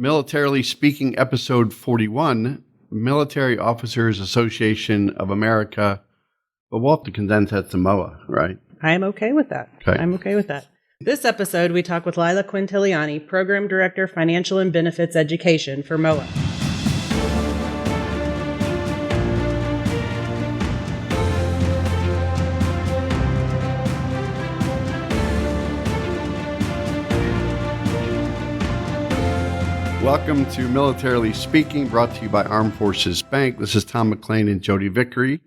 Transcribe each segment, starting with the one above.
Militarily Speaking, Episode 41, Military Officers Association of America. But we'll have to condense that to MOAA, right? I'm okay with that. Okay. I'm okay with that. This episode, we talk with Lila Quintiliani, Program Director, Financial and Benefits Education for MOAA. Welcome to Militarily Speaking, brought to you by Armed Forces Bank. This is Tom McLean and Jodi Vickery.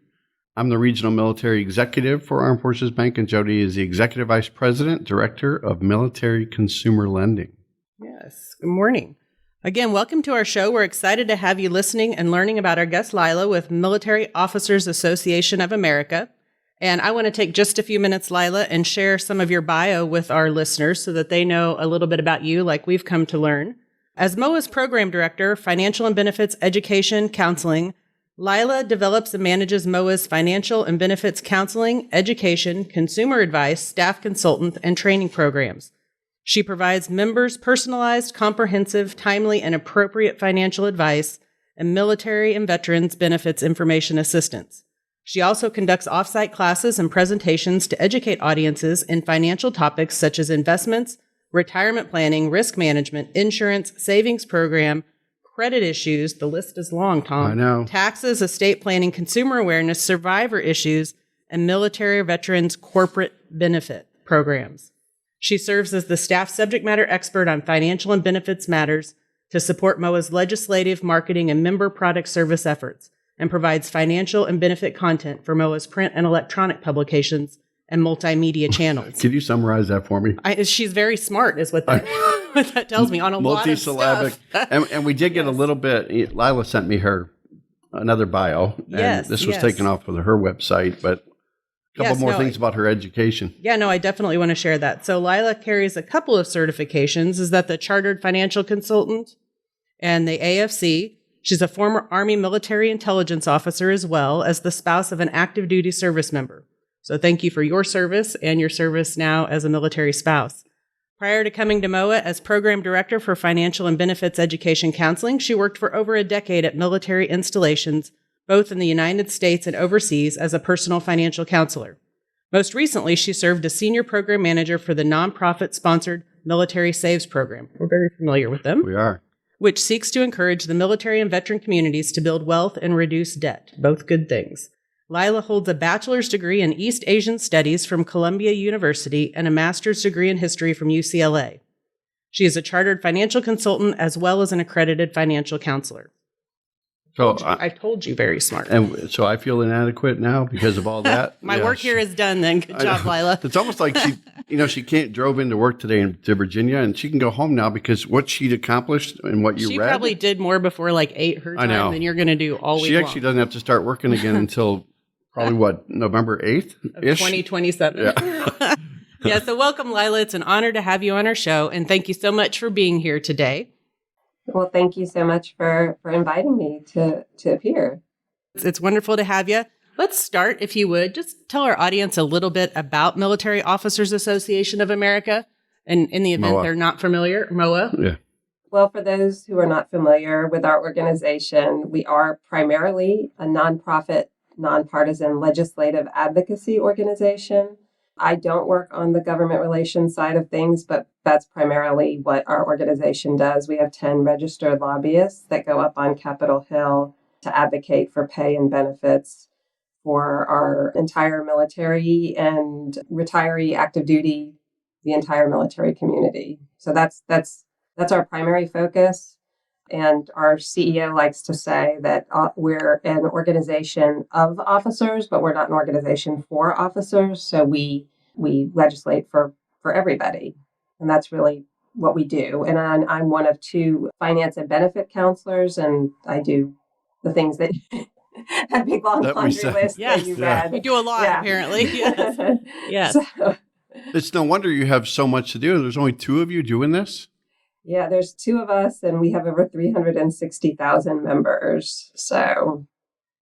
I'm the Regional Military Executive for Armed Forces Bank, and Jodi is the Executive Vice President, Director of Military Consumer Lending. Yes, good morning. Again, welcome to our show. We're excited to have you listening and learning about our guest, Lila, with Military Officers Association of America. And I want to take just a few minutes, Lila, and share some of your bio with our listeners so that they know a little bit about you like we've come to learn. As MOAA's Program Director, Financial and Benefits Education Counseling, Lila develops and manages MOAA's financial and benefits counseling, education, consumer advice, staff consultant, and training programs. She provides members personalized, comprehensive, timely, and appropriate financial advice and military and veterans benefits information assistance. She also conducts off-site classes and presentations to educate audiences in financial topics such as investments, retirement planning, risk management, insurance, savings program, credit issues, the list is long, Tom. I know. Taxes, estate planning, consumer awareness, survivor issues, and military veterans corporate benefit programs. She serves as the staff subject matter expert on financial and benefits matters to support MOAA's legislative, marketing, and member product service efforts, and provides financial and benefit content for MOAA's print and electronic publications and multimedia channels. Could you summarize that for me? She's very smart, is what that, what that tells me on a lot of stuff. and we did get a little bit. Lila sent me another bio. And this was taken off of her website, but a couple more things about her education. Yeah, no, I definitely want to share that. So Lila carries a couple of certifications. Is that the Chartered Financial Consultant and the AFC. She's a former Army Military Intelligence Officer as well as the spouse of an active duty service member. So thank you for your service and your service now as a military spouse. Prior to coming to MOAA as Program Director for Financial and Benefits Education Counseling, she worked for over a decade at military installations, both in the United States and overseas, as a personal financial counselor. Most recently, she served as Senior Program Manager for the nonprofit-sponsored Military Saves Program. We're very familiar with them. We are. Which seeks to encourage the military and veteran communities to build wealth and reduce debt, both good things. Lila holds a bachelor's degree in East Asian Studies from Columbia University and a master's degree in history from UCLA. She is a chartered financial consultant as well as an accredited financial counselor. So I told you, very smart. And so I feel inadequate now because of all that. My work here is done then. Good job, Lila. It's almost like she drove into work today to Virginia, and she can go home now because what she'd accomplished and what you read. She probably did more before like 8 her time than you're going to do all week long. She actually doesn't have to start working again until probably November 8th? Of 2027. Yeah. Yeah, so welcome, Lila. It's an honor to have you on our show, and thank you so much for being here today. Well, thank you so much for inviting me to appear. It's wonderful to have you. Let's start, if you would, just tell our audience a little bit about Military Officers Association of America, and in the event they're not familiar, MOAA. Yeah. Well, for those who are not familiar with our organization, we are primarily a nonprofit, nonpartisan legislative advocacy organization. I don't work on the government relations side of things, but that's primarily what our organization does. We have 10 registered lobbyists that go up on Capitol Hill to advocate for pay and benefits for our entire military and retiree, active duty, the entire military community. So that's our primary focus. And our CEO likes to say that we're an organization of officers, but we're not an organization for officers. So we legislate for everybody. And that's really what we do. And I'm one of 2 finance and benefit counselors, and I do the things that that big long laundry list that you read. You do a lot, apparently. Yes. Yes. So, it's no wonder you have so much to do. There's only 2 of you doing this? Yeah, there's 2 of us, and we have over 360,000 members. So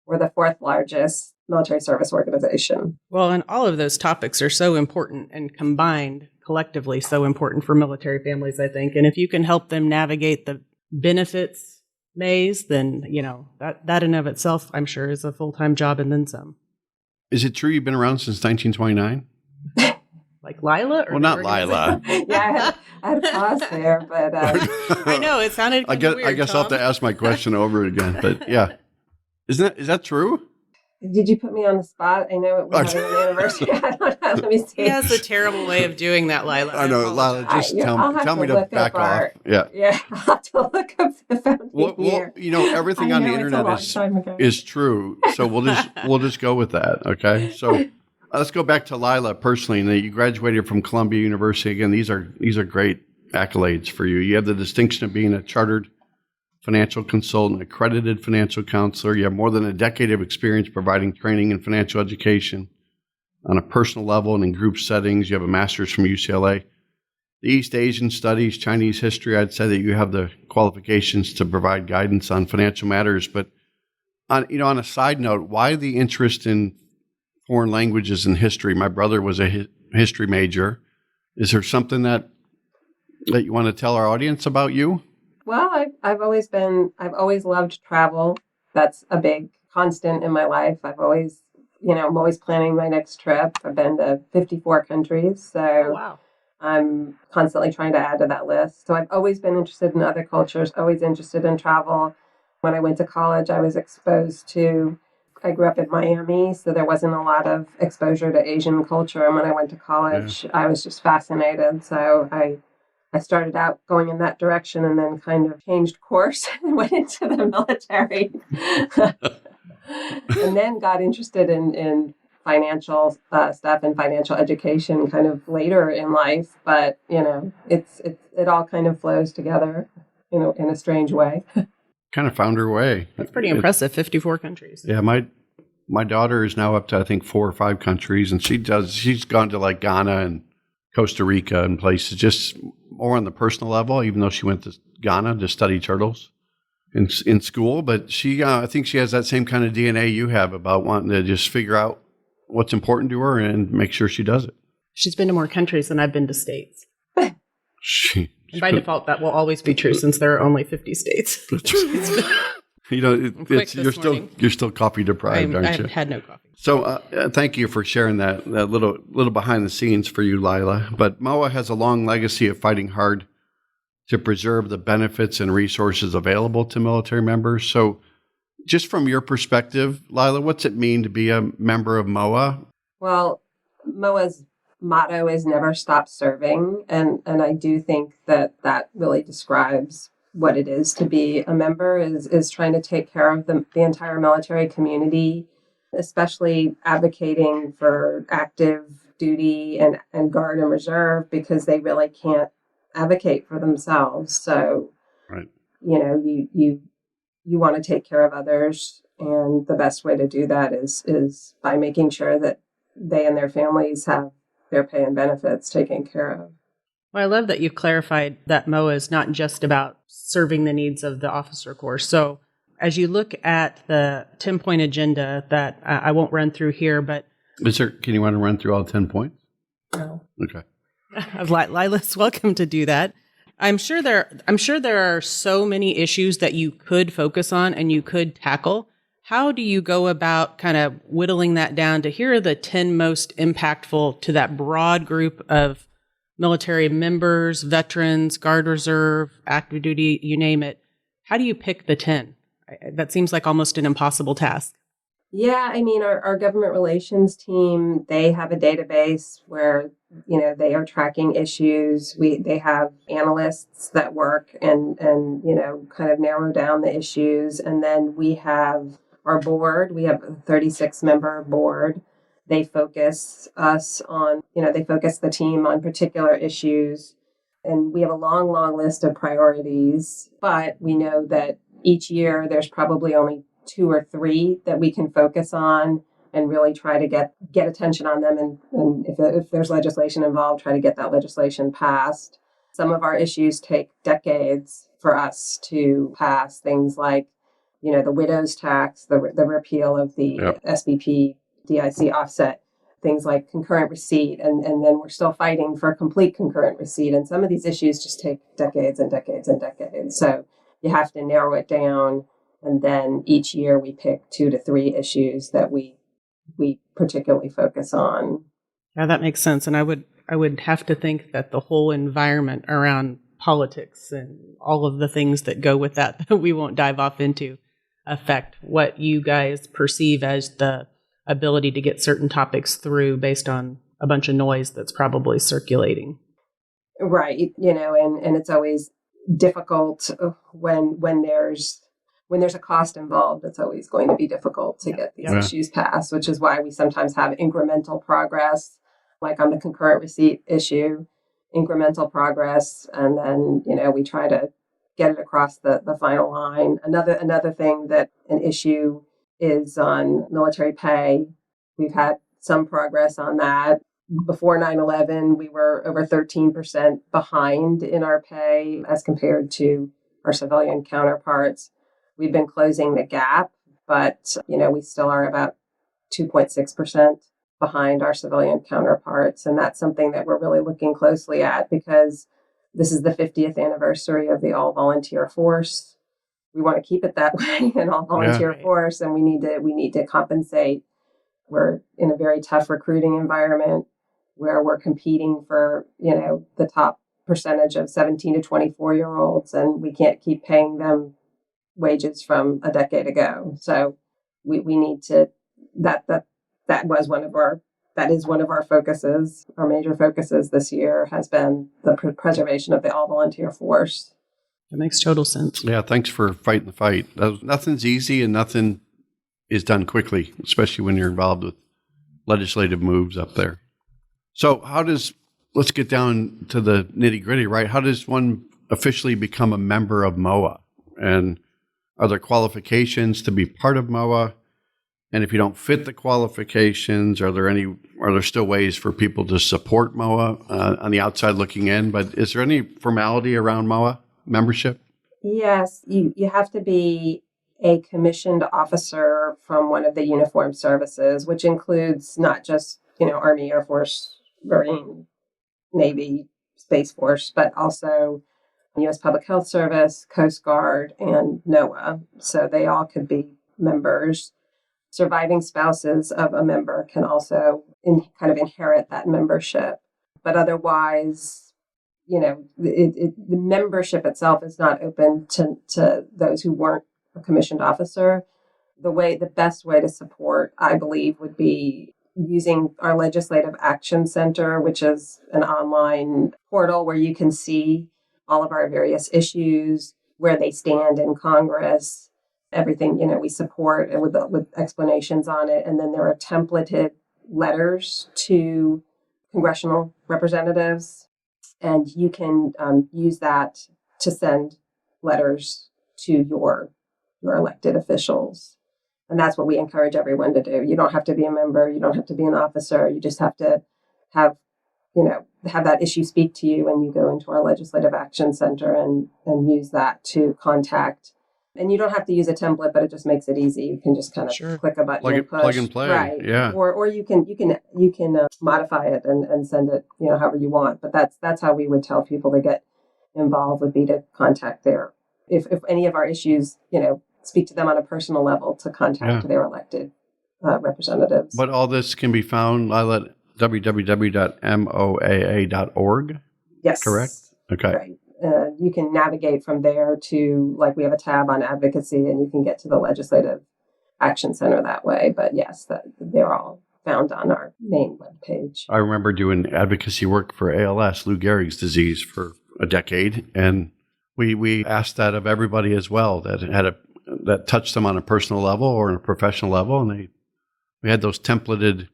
we're the 4th largest military service organization. Well, and all of those topics are so important and combined collectively so important for military families, I think. And if you can help them navigate the benefits maze, then, that in of itself, I'm sure, is a full-time job and then some. Is it true you've been around since 1929? Like Lila? Well, not Lila. Yeah, I had a pause there, but I know, it sounded kind of weird, I guess I'll have to ask my question over again. But yeah. Is that true? Did you put me on the spot? I know it was having an anniversary. I don't know. Let me see. He has a terrible way of doing that, Lila. I know, Lila, just tell me to back off. Yeah, I'll have to look up the founding year. Everything on the internet is true. So we'll just go with that. Okay. So let's go back to Lila personally. And you graduated from Columbia University. Again, these are great accolades for you. You have the distinction of being a chartered financial consultant, accredited financial counselor. You have more than a decade of experience providing training in financial education on a personal level and in group settings. You have a master's from UCLA. The East Asian Studies, Chinese history, I'd say that you have the qualifications to provide guidance on financial matters. But on a side note, why the interest in foreign languages and history? My brother was a history major. Is there something that you want to tell our audience about you? Well, I've always loved travel. That's a big constant in my life. I'm always planning my next trip. I've been to 54 countries, so wow. I'm constantly trying to add to that list. So I've always been interested in other cultures, always interested in travel. When I went to college, I grew up in Miami, so there wasn't a lot of exposure to Asian culture. And when I went to college, I was just fascinated. So I started out going in that direction and then kind of changed course and went into the military. And then got interested in financial stuff and financial education kind of later in life. But, it all kind of flows together, in a strange way. Kind of found her way. That's pretty impressive, 54 countries. Yeah, my daughter is now up to, I think, 4 or 5 countries, and she's gone to like Ghana and Costa Rica and places, just more on the personal level, even though she went to Ghana to study turtles in school. But she, I think she has that same kind of DNA you have about wanting to just figure out what's important to her and make sure she does it. She's been to more countries than I've been to states. And by default, that will always be true since there are only 50 states. You're still coffee deprived, aren't you? I've had no coffee. So thank you for sharing that little behind the scenes for you, Lila. But MOAA has a long legacy of fighting hard to preserve the benefits and resources available to military members. So just from your perspective, Lila, what's it mean to be a member of MOAA? Well, MOAA's motto is never stop serving. And I do think that really describes what it is to be a member, is trying to take care of the entire military community, especially advocating for active duty and guard and reserve, because they really can't advocate for themselves. So, right. You want to take care of others. And the best way to do that is by making sure that they and their families have their pay and benefits taken care of. Well, I love that you've clarified that MOAA is not just about serving the needs of the officer corps. So as you look at the 10-point agenda that I won't run through here, but... Can you want to run through all 10 points? No. Okay. Lila's welcome to do that. I'm sure there are so many issues that you could focus on and you could tackle. How do you go about kind of whittling that down to here are the 10 most impactful to that broad group of military members, veterans, Guard Reserve, active duty, you name it? How do you pick the 10? That seems like almost an impossible task. Yeah, I mean, our government relations team, they have a database where, they are tracking issues. They have analysts that work and kind of narrow down the issues. And then we have our board. We have a 36-member board. They focus the team on particular issues. And we have a long, long list of priorities. But we know that each year there's probably only 2 or 3 that we can focus on and really try to get attention on them. And if there's legislation involved, try to get that legislation passed. Some of our issues take decades for us to pass, things like, the widow's tax, the repeal of the SBP DIC offset, things like concurrent receipt. And then we're still fighting for complete concurrent receipt. And some of these issues just take decades and decades and decades. So you have to narrow it down. And then each year we pick 2 to 3 issues that we particularly focus on. Yeah, that makes sense. And I would have to think that the whole environment around politics and all of the things that go with that we won't dive off into affect what you guys perceive as the ability to get certain topics through based on a bunch of noise that's probably circulating. Right. And it's always difficult when there's a cost involved. It's always going to be difficult to get these issues passed, which is why we sometimes have incremental progress, like on the concurrent receipt issue, incremental progress. And then, we try to get it across the final line. Another thing that an issue is on military pay. We've had some progress on that. Before 9/11, we were over 13% behind in our pay as compared to our civilian counterparts. We've been closing the gap, but, we still are about 2.6% behind our civilian counterparts. And that's something that we're really looking closely at because this is the 50th anniversary of the all-volunteer force. We want to keep it that way, an all-volunteer force, and we need to compensate. We're in a very tough recruiting environment where we're competing for, the top percentage of 17 to 24-year-olds, and we can't keep paying them wages from a decade ago. So we need to, that is one of our focuses. Our major focuses this year has been the preservation of the all-volunteer force. That makes total sense. Yeah, thanks for fighting the fight. Nothing's easy and nothing is done quickly, especially when you're involved with legislative moves up there. So let's get down to the nitty gritty, right? How does one officially become a member of MOAA? And are there qualifications to be part of MOAA? And if you don't fit the qualifications, are there still ways for people to support MOAA on the outside looking in? But is there any formality around MOAA membership? Yes, you have to be a commissioned officer from one of the uniformed services, which includes not just, Army, Air Force, Marine, Navy, Space Force, but also U.S. Public Health Service, Coast Guard, and NOAA. So they all could be members. Surviving spouses of a member can also kind of inherit that membership. But otherwise, the membership itself is not open to those who weren't a commissioned officer. The best way to support, I believe, would be using our Legislative Action Center, which is an online portal where you can see all of our various issues, where they stand in Congress, everything, we support and with explanations on it. And then there are templated letters to congressional representatives, and you can use that to send letters to your elected officials. And that's what we encourage everyone to do. You don't have to be a member. You don't have to be an officer. You just have to have that issue speak to you, and you go into our Legislative Action Center and use that to contact. And you don't have to use a template, but it just makes it easy. You can just kind of click a button and push. Plug and play. Right. Yeah. Or you can modify it and send it, however you want. But that's how we would tell people to get involved, would be to contact if any of our issues, speak to them on a personal level, to contact their elected representatives. But all this can be found, Lila, at www.moaa.org? Yes. Correct? Okay. Right. You can navigate from there to, we have a tab on advocacy, and you can get to the Legislative Action Center that way. But yes, they're all found on our main webpage. I remember doing advocacy work for ALS, Lou Gehrig's disease, for a decade, and we asked that of everybody as well that touched them on a personal level or on a professional level, and we had those templated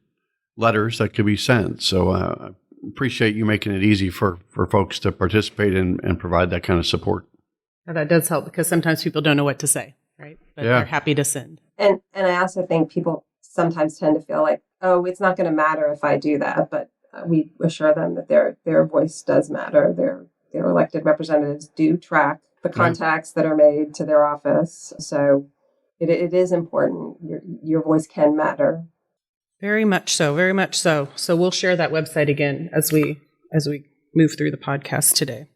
letters that could be sent. So I appreciate you making it easy for folks to participate and provide that kind of support. And that does help, because sometimes people don't know what to say, right? But they're happy to send. And I also think people sometimes tend to feel like, oh, it's not going to matter if I do that. But we assure them that their voice does matter. Their elected representatives do track the contacts that are made to their office. So it is important. Your voice can matter. Very much so. Very much so. So we'll share that website again as we move through the podcast today.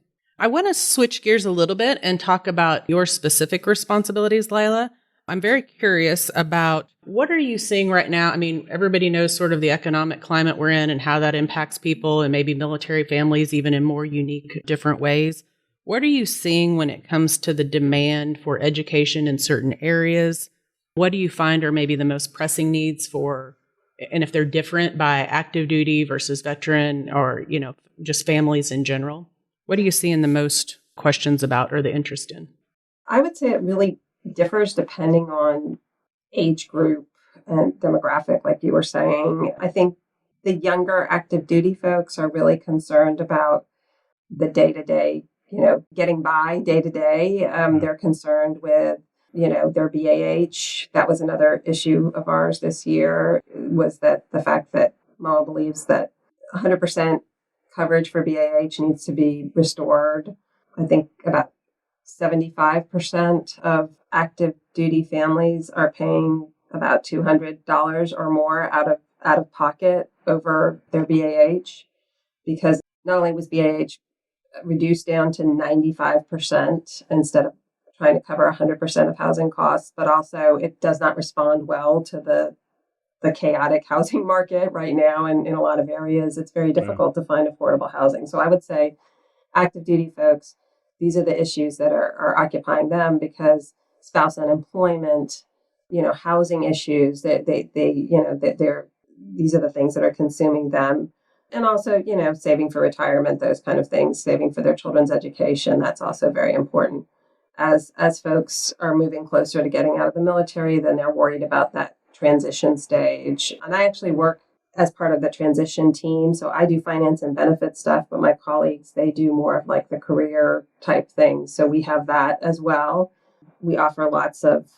I want to switch gears a little bit and talk about your specific responsibilities, Lila. I'm very curious about what are you seeing right now? I mean, everybody knows sort of the economic climate we're in and how that impacts people and maybe military families even in more unique, different ways. What are you seeing when it comes to the demand for education in certain areas? What do you find are maybe the most pressing needs for, and if they're different by active duty versus veteran or, just families in general? What are you seeing the most questions about or the interest in? I would say it really differs depending on age group and demographic, like you were saying. I think the younger active duty folks are really concerned about the day to day, getting by day to day. They're concerned with, their BAH. That was another issue of ours this year, was that the fact that MOAA believes that 100% coverage for BAH needs to be restored. I think about 75% of active duty families are paying about $200 or more out of pocket over their BAH, because not only was BAH reduced down to 95% instead of trying to cover 100% of housing costs, but also it does not respond well to the chaotic housing market right now. And in a lot of areas, it's very difficult to find affordable housing. So I would say active duty folks, these are the issues that are occupying them, because spouse unemployment, housing issues, they're these are the things that are consuming them. And also, saving for retirement, those kind of things, saving for their children's education, that's also very important. As folks are moving closer to getting out of the military, then they're worried about that transition stage. And I actually work as part of the transition team. So I do finance and benefit stuff, but my colleagues, they do more of like the career type things. So we have that as well. We offer lots of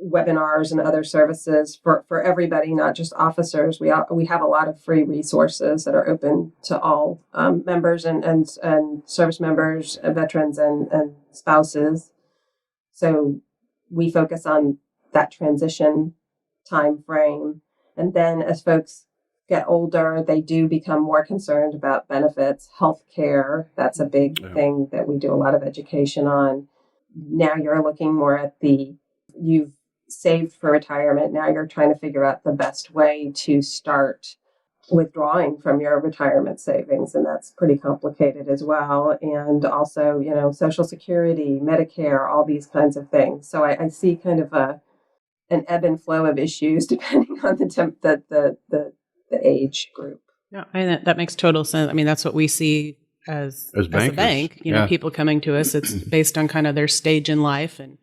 webinars and other services for everybody, not just officers. We have a lot of free resources that are open to all members and service members, veterans and spouses. So we focus on that transition time frame. And then as folks get older, they do become more concerned about benefits, health care. That's a big thing that we do a lot of education on. Now you're looking more at you've saved for retirement. Now you're trying to figure out the best way to start withdrawing from your retirement savings. And that's pretty complicated as well. And also, Social Security, Medicare, all these kinds of things. So I see kind of an ebb and flow of issues depending on the age group. Yeah, that makes total sense. I mean, that's what we see as a bank. People coming to us, it's based on kind of their stage in life and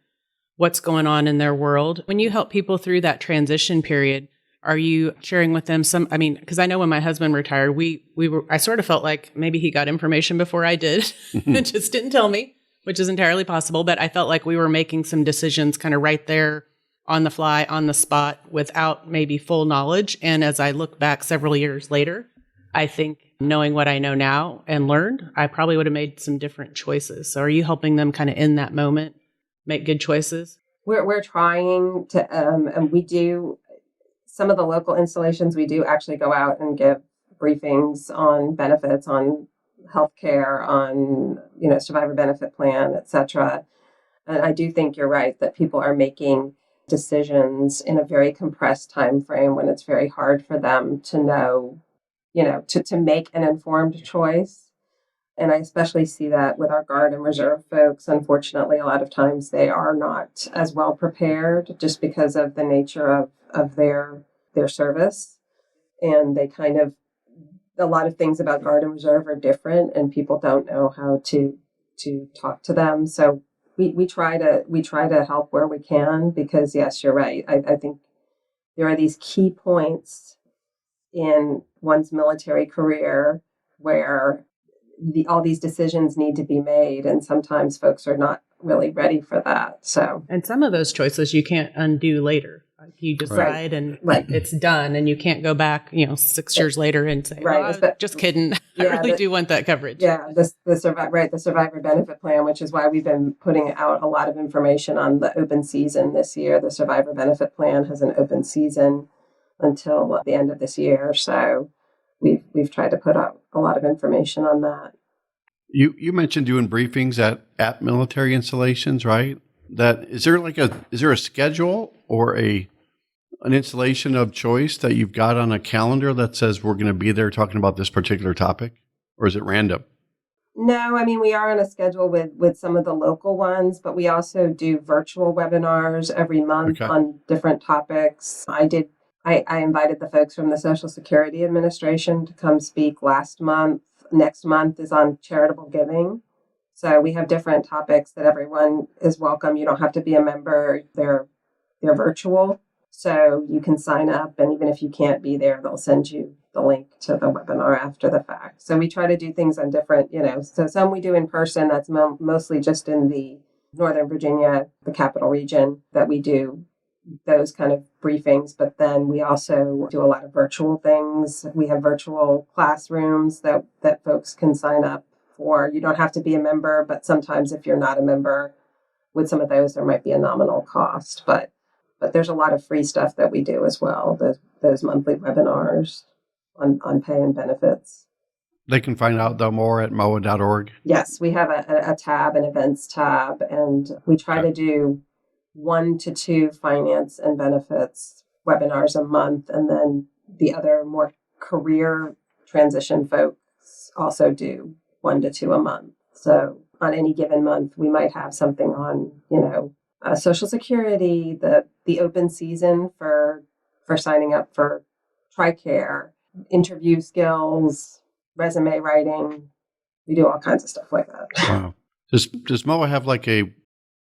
what's going on in their world. When you help people through that transition period, are you sharing with them because I know when my husband retired, I sort of felt like maybe he got information before I did and just didn't tell me, which is entirely possible. But I felt like we were making some decisions kind of right there on the fly, on the spot, without maybe full knowledge. And as I look back several years later, I think knowing what I know now and learned, I probably would have made some different choices. So are you helping them kind of in that moment make good choices? We're trying to, and we do, some of the local installations, we do actually go out and give briefings on benefits, on healthcare, on, survivor benefit plan, et cetera. And I do think you're right that people are making decisions in a very compressed time frame when it's very hard for them to know, to make an informed choice. And I especially see that with our Guard and Reserve folks. Unfortunately, a lot of times they are not as well prepared just because of the nature of their service. And they a lot of things about Guard and Reserve are different, and people don't know how to talk to them. So we try to help where we can, because yes, you're right. I think there are these key points in one's military career where all these decisions need to be made, and sometimes folks are not really ready for that. So, and some of those choices you can't undo later. Like you decide and it's done, and you can't go back, 6 years later and say, just kidding. I really do want that coverage. Yeah, the survivor benefit plan, which is why we've been putting out a lot of information on the open season this year. The survivor benefit plan has an open season until the end of this year. So we've tried to put out a lot of information on that. You mentioned doing briefings at military installations, right? That is there a schedule or an installation of choice that you've got on a calendar that says we're going to be there talking about this particular topic, or is it random? No, I mean, we are on a schedule with some of the local ones, but we also do virtual webinars every month Okay. on different topics. I invited the folks from the Social Security Administration to come speak last month. Next month is on charitable giving. So we have different topics that everyone is welcome. You don't have to be a member. They're virtual. So you can sign up, and even if you can't be there, they'll send you the link to the webinar after the fact. So we try to do things on different, so some we do in person. That's mostly just in the Northern Virginia, the capital region, that we do those kind of briefings. But then we also do a lot of virtual things. We have virtual classrooms that folks can sign up for. You don't have to be a member, but sometimes if you're not a member, with some of those, there might be a nominal cost. But there's a lot of free stuff that we do as well, those monthly webinars on pay and benefits. They can find out though more at MOAA.org. Yes, we have a tab, an events tab, and we try to do 1 to 2 finance and benefits webinars a month. And then the other more career transition folks also do 1 to 2 a month. So on any given month, we might have something on, Social Security, the open season for signing up for TRICARE, interview skills, resume writing. We do all kinds of stuff like that. Wow. Does MOAA have like a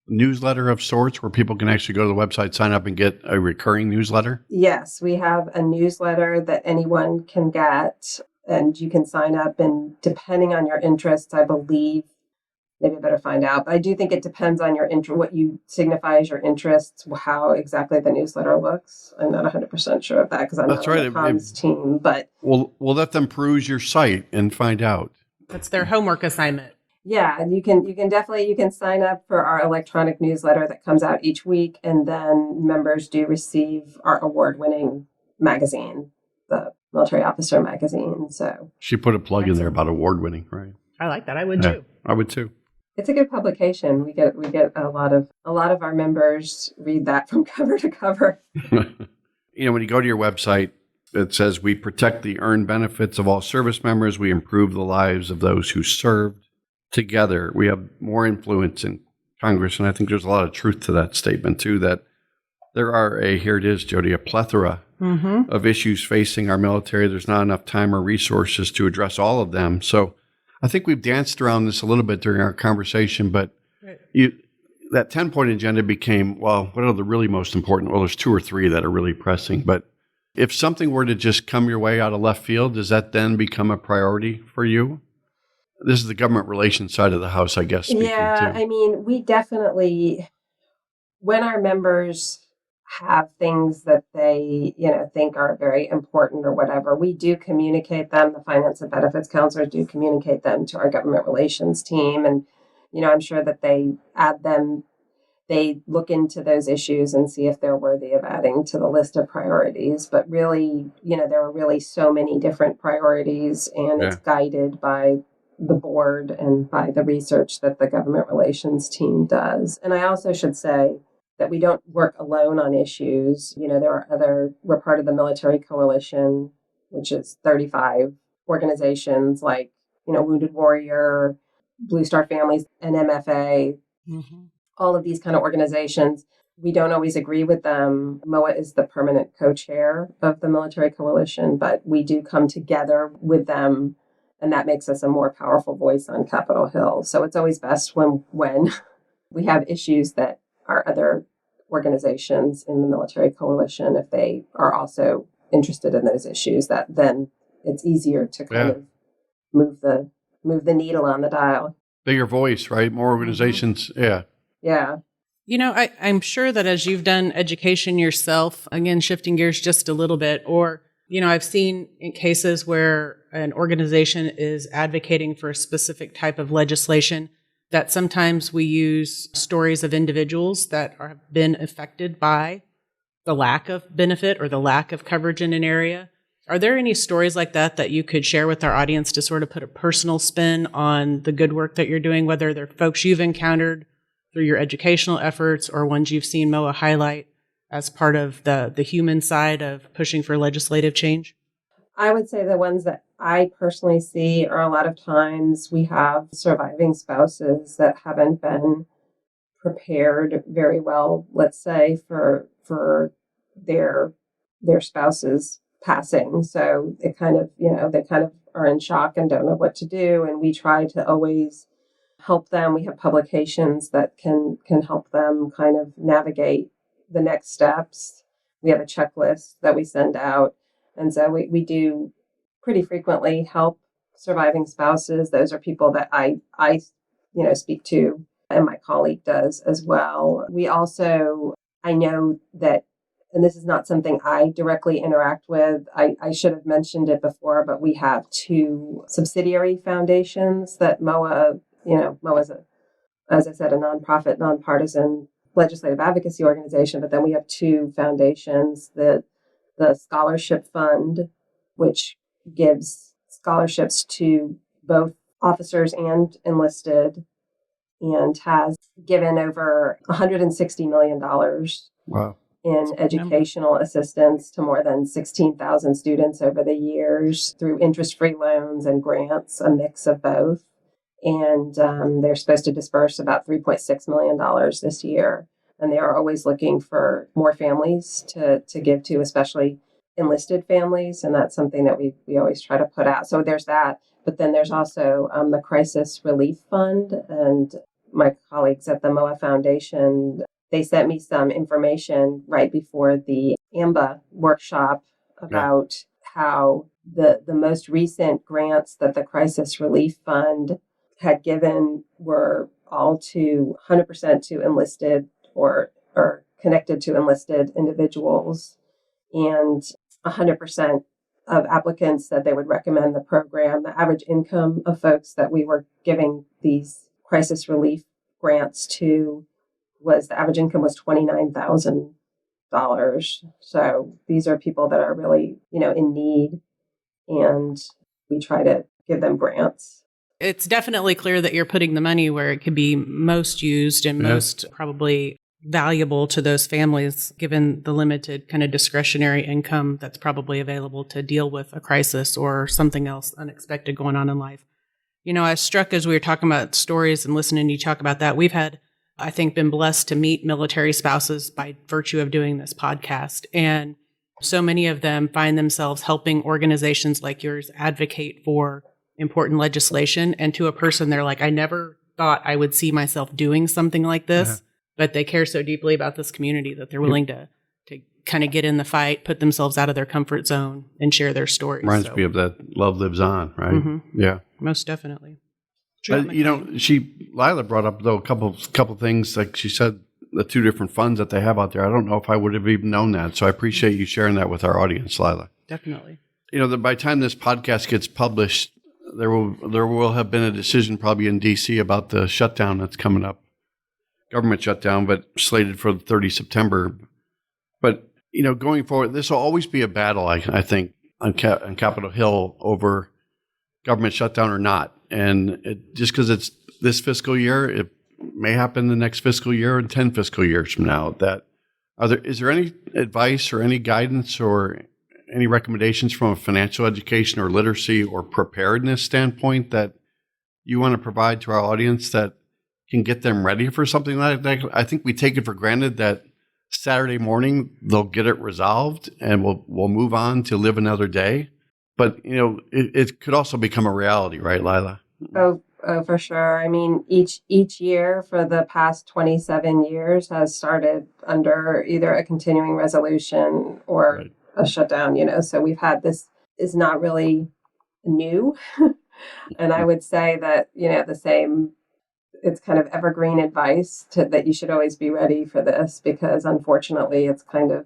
newsletter of sorts where people can actually go to the website, sign up, and get a recurring newsletter? Yes, we have a newsletter that anyone can get, and you can sign up. And depending on your interests, I believe, maybe I better find out, but I do think it depends on your what you signify as your interests, how exactly the newsletter looks. I'm not 100% sure of that because I'm not on the comms team, but we'll let them peruse your site and find out. That's their homework assignment. Yeah, and you can sign up for our electronic newsletter that comes out each week, and then members do receive our award-winning magazine, the Military Officer magazine. So she put a plug in there about award-winning, right? I like that. I would too. I would too. It's a good publication. We get a lot of our members read that from cover to cover. When you go to your website, it says we protect the earned benefits of all service members. We improve the lives of those who served. Together, we have more influence in Congress. And I think there's a lot of truth to that statement, too, that there are here it is, Jodi, a plethora of issues facing our military. There's not enough time or resources to address all of them. So I think we've danced around this a little bit during our conversation, but that 10-point agenda became, well, what are the really most important? Well, there's 2 or 3 that are really pressing. But if something were to just come your way out of left field, does that then become a priority for you? This is the government relations side of the house, I guess. Yeah, too. I mean, we definitely, when our members have things that they, think are very important or whatever, we do communicate them. The finance and benefits counselors do communicate them to our government relations team. And, I'm sure that they add them, they look into those issues and see if they're worthy of adding to the list of priorities. But really, there are really so many different priorities, and it's guided by the board and by the research that the government relations team does. And I also should say that we don't work alone on issues. We're part of the Military Coalition, which is 35 organizations like, Wounded Warrior, Blue Star Families, and MFA, all of these kind of organizations. We don't always agree with them. MOAA is the permanent co-chair of the Military Coalition, but we do come together with them. And that makes us a more powerful voice on Capitol Hill. So it's always best when we have issues that our other organizations in the Military Coalition, if they are also interested in those issues, that then it's easier to kind of move the needle on the dial. Bigger voice, right? More organizations. Yeah. Yeah. I'm sure that as you've done education yourself, again, shifting gears just a little bit, or I've seen in cases where an organization is advocating for a specific type of legislation that sometimes we use stories of individuals that have been affected by the lack of benefit or the lack of coverage in an area. Are there any stories like that you could share with our audience to sort of put a personal spin on the good work that you're doing, whether they're folks you've encountered through your educational efforts or ones you've seen MOAA highlight as part of the human side of pushing for legislative change? I would say the ones that I personally see are a lot of times we have surviving spouses that haven't been prepared very well, let's say, for their spouse's passing. So it kind of, they kind of are in shock and don't know what to do. And we try to always help them. We have publications that can help them kind of navigate the next steps. We have a checklist that we send out. And so we do pretty frequently help surviving spouses. Those are people that I speak to, and my colleague does as well. We also, I know that, and this is not something I directly interact with. I should have mentioned it before, but we have 2 subsidiary foundations that MOAA, MOAA is, as I said, a nonprofit, nonpartisan legislative advocacy organization. But then we have 2 foundations, the Scholarship Fund, which gives scholarships to both officers and enlisted, and has given over $160 million Wow. in educational assistance to more than 16,000 students over the years through interest-free loans and grants, a mix of both. And they're supposed to disperse about $3.6 million this year. And they are always looking for more families to give to, especially enlisted families. And that's something that we always try to put out. So there's that. But then there's also the Crisis Relief Fund. And my colleagues at the MOAA Foundation, they sent me some information right before the AMBA workshop about how the most recent grants that the Crisis Relief Fund had given were all to 100% to enlisted or connected to enlisted individuals, and 100% of applicants said they would recommend the program. The average income of folks that we were giving these crisis relief grants to the average income was $29,000. So these are people that are really, in need, and we try to give them grants. It's definitely clear that you're putting the money where it could be most used and most probably valuable to those families, given the limited kind of discretionary income that's probably available to deal with a crisis or something else unexpected going on in life. I was struck as we were talking about stories and listening to you talk about that. We've had, I think, been blessed to meet military spouses by virtue of doing this podcast. And so many of them find themselves helping organizations like yours advocate for important legislation. And to a person, they're like, I never thought I would see myself doing something like this, but they care so deeply about this community that they're willing to kind of get in the fight, put themselves out of their comfort zone, and share their stories. Reminds me of that love lives on, right? Mm-hmm. Yeah. Most definitely. Lila brought up, though, a couple things, like she said, the 2 different funds that they have out there. I don't know if I would have even known that. So I appreciate you sharing that with our audience, Lila. Definitely. By the time this podcast gets published, there will have been a decision probably in D.C. about the shutdown that's coming up, government shutdown, but slated for the 30th September. But, going forward, this will always be a battle, I think, on Capitol Hill over government shutdown or not. And just because it's this fiscal year, it may happen the next fiscal year and 10 fiscal years from now. Is there any advice or any guidance or any recommendations from a financial education or literacy or preparedness standpoint that you want to provide to our audience that can get them ready for something like that? I think we take it for granted that Saturday morning they'll get it resolved and we'll move on to live another day. But, it could also become a reality, right, Lila? Oh, for sure. I mean, each year for the past 27 years has started under either a continuing resolution or a shutdown, so we've had this is not really new. And I would say that, the same, it's kind of evergreen advice that you should always be ready for this, because unfortunately it's kind of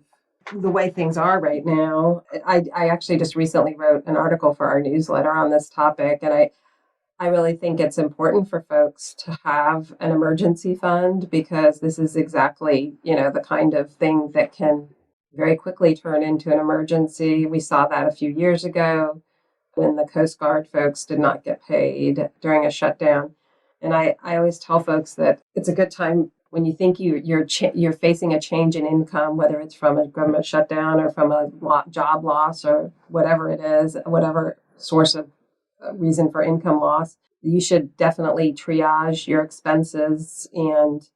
the way things are right now. I actually just recently wrote an article for our newsletter on this topic, and I really think it's important for folks to have an emergency fund, because this is exactly, the kind of thing that can very quickly turn into an emergency. We saw that a few years ago when the Coast Guard folks did not get paid during a shutdown. And I always tell folks that it's a good time when you think you're facing a change in income, whether it's from a government shutdown or from a job loss or whatever it is, whatever source of reason for income loss, you should definitely triage your expenses and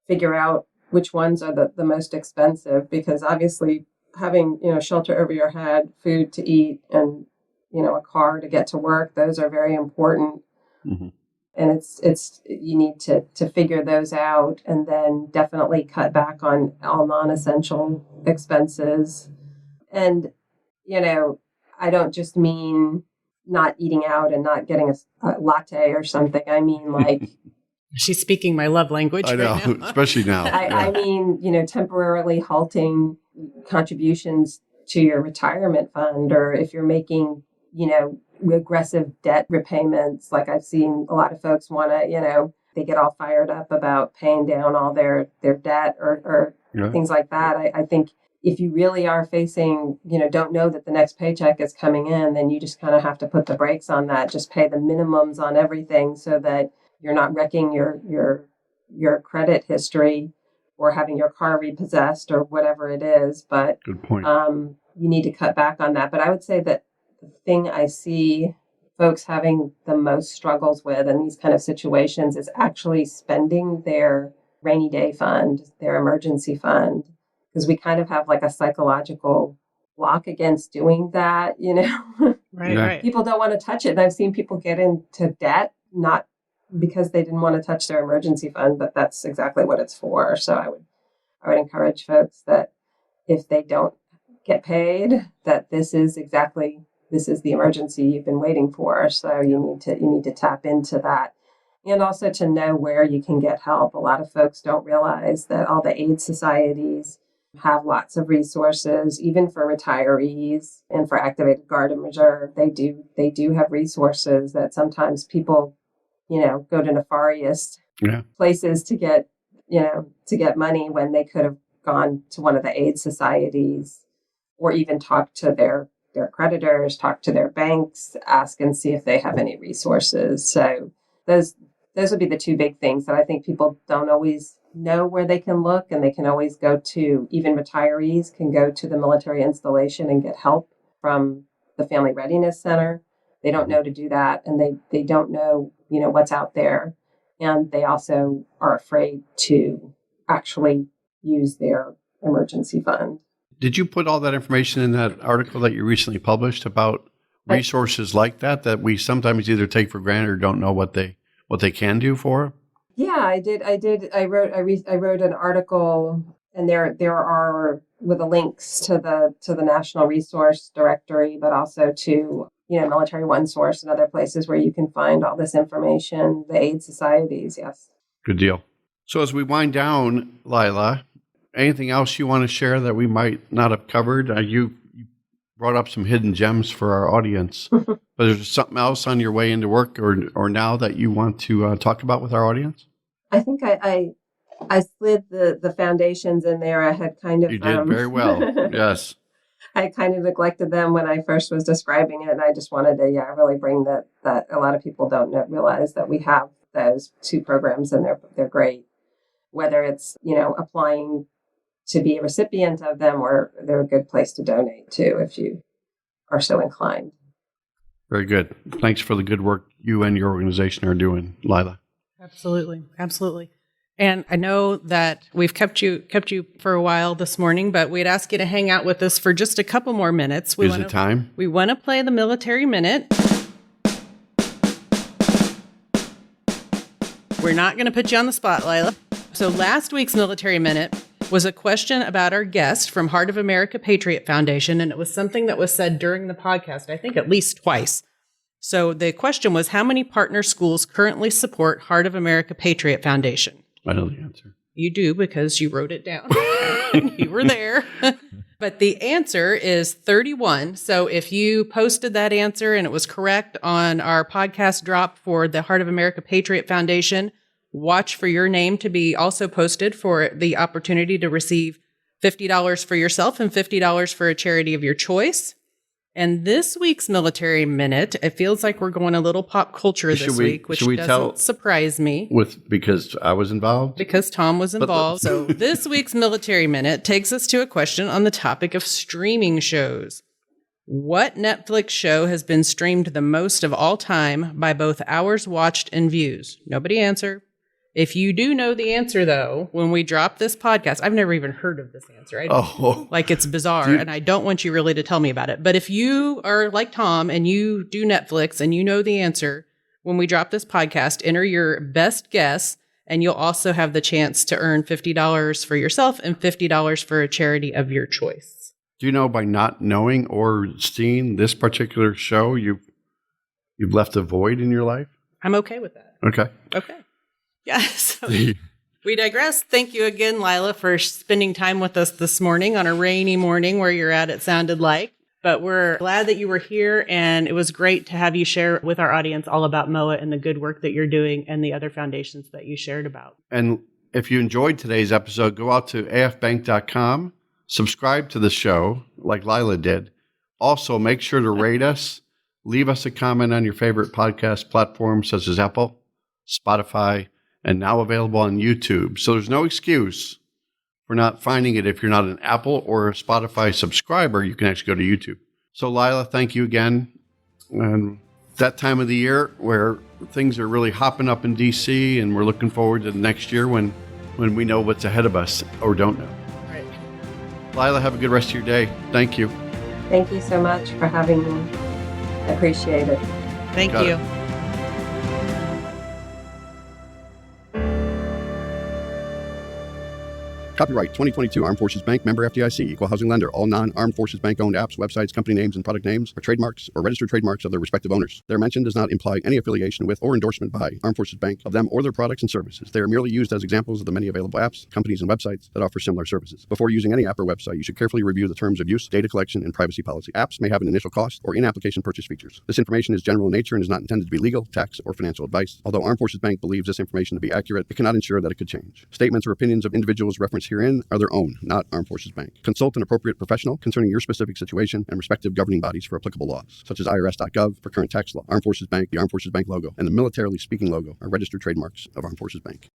figure out which ones are the most expensive, because obviously having, shelter over your head, food to eat, and, a car to get to work, those are very important. Mm-hmm. And it's you need to figure those out, and then definitely cut back on all non-essential expenses. And, I don't just mean not eating out and not getting a latte or something. I mean, like, she's speaking my love language. I know, right now. especially now. I mean, temporarily halting contributions to your retirement fund, or if you're making, aggressive debt repayments, like I've seen a lot of folks want to, they get all fired up about paying down all their debt or things like that. I think if you really are facing, don't know that the next paycheck is coming in, then you just kind of have to put the brakes on that. Just pay the minimums on everything so that you're not wrecking your credit history or having your car repossessed or whatever it is. But good point. You need to cut back on that. But I would say that the thing I see folks having the most struggles with in these kind of situations is actually spending their rainy day fund, their emergency fund, because we kind of have like a psychological block against doing that, Right, Yeah. right. People don't want to touch it. And I've seen people get into debt, not because they didn't want to touch their emergency fund, but that's exactly what it's for. So I would encourage folks that if they don't get paid, that this is the emergency you've been waiting for. So you need to tap into that. And also to know where you can get help. A lot of folks don't realize that all the aid societies have lots of resources, even for retirees and for activated Guard and Reserve. They do have resources that sometimes people, go to nefarious places to get money when they could have gone to one of the aid societies, or even talk to their creditors, talk to their banks, ask and see if they have any resources. So those would be the two big things that I think people don't always know where they can look, and they can always go to, even retirees can go to the military installation and get help from the Family Readiness Center. They don't know to do that, and they don't know, what's out there. And they also are afraid to actually use their emergency fund. Did you put all that information in that article that you recently published about resources like that we sometimes either take for granted or don't know what they can do for? Yeah, I did. I wrote an article, and there are, with the links to the National Resource Directory, but also to Military One Source and other places where you can find all this information. The aid societies, yes. Good deal. So as we wind down, Lila, anything else you want to share that we might not have covered? You brought up some hidden gems for our audience, but is there something else on your way into work or now that you want to talk about with our audience? I think I slid the foundations in there. I had kind of... You did very well. Yes. I kind of neglected them when I first was describing it, and I just wanted to, really bring that a lot of people don't realize that we have those two programs, and they're great. Whether it's, applying to be a recipient of them, or they're a good place to donate to if you are so inclined. Very good. Thanks for the good work you and your organization are doing, Lila. Absolutely. Absolutely. And I know that we've kept you for a while this morning, but we'd ask you to hang out with us for just a couple more minutes. Is it time? We want to play the Military Minute. We're not going to put you on the spot, Lila. So last week's Military Minute was a question about our guest from Heart of America Patriot Foundation, and it was something that was said during the podcast, I think at least twice. So the question was, how many partner schools currently support Heart of America Patriot Foundation? I know the answer. You do, because you wrote it down. You were there. But the answer is 31. So if you posted that answer and it was correct on our podcast drop for the Heart of America Patriot Foundation, watch for your name to be also posted for the opportunity to receive $50 for yourself and $50 for a charity of your choice. And this week's Military Minute, it feels like we're going a little pop culture this week, which doesn't surprise me. Because I was involved? Because Tom was involved. So this week's Military Minute takes us to a question on the topic of streaming shows. What Netflix show has been streamed the most of all time by both hours watched and views? Nobody answer. If you do know the answer, though, when we drop this podcast, I've never even heard of this answer. Like, it's bizarre, and I don't want you really to tell me about it. But if you are like Tom and you do Netflix and you know the answer, when we drop this podcast, enter your best guess, and you'll also have the chance to earn $50 for yourself and $50 for a charity of your choice. Do you know by not knowing or seeing this particular show, you've left a void in your life? I'm okay with that. Okay. Yeah, so we digress. Thank you again, Lila, for spending time with us this morning on a rainy morning where you're at, it sounded like. But we're glad that you were here, and it was great to have you share with our audience all about MOAA and the good work that you're doing and the other foundations that you shared about. And if you enjoyed today's episode, go out to afbank.com, subscribe to the show like Lila did. Also, make sure to rate us, leave us a comment on your favorite podcast platforms such as Apple, Spotify, and now available on YouTube. So there's no excuse for not finding it. If you're not an Apple or a Spotify subscriber, you can actually go to YouTube. So Lila, thank you again. And that time of the year where things are really hopping up in DC, and we're looking forward to the next year when we know what's ahead of us or don't know. Right. Lila, have a good rest of your day. Thank you. Thank you so much for having me. I appreciate it. Thank you. Copyright 2022 Armed Forces Bank, member FDIC, equal housing lender. All non-Armed Forces Bank owned apps, websites, company names, and product names are trademarks or registered trademarks of their respective owners. Their mention does not imply any affiliation with or endorsement by Armed Forces Bank of them or their products and services. They are merely used as examples of the many available apps, companies, and websites that offer similar services. Before using any app or website, you should carefully review the terms of use, data collection, and privacy policy. Apps may have an initial cost or in-application purchase features. This information is general in nature and is not intended to be legal, tax, or financial advice. Although Armed Forces Bank believes this information to be accurate, it cannot ensure that it could change. Statements or opinions of individuals referenced herein are their own, not Armed Forces Bank. Consult an appropriate professional concerning your specific situation and respective governing bodies for applicable laws, such as IRS.gov for current tax law. Armed Forces Bank, the Armed Forces Bank logo, and the Militarily Speaking logo are registered trademarks of Armed Forces Bank.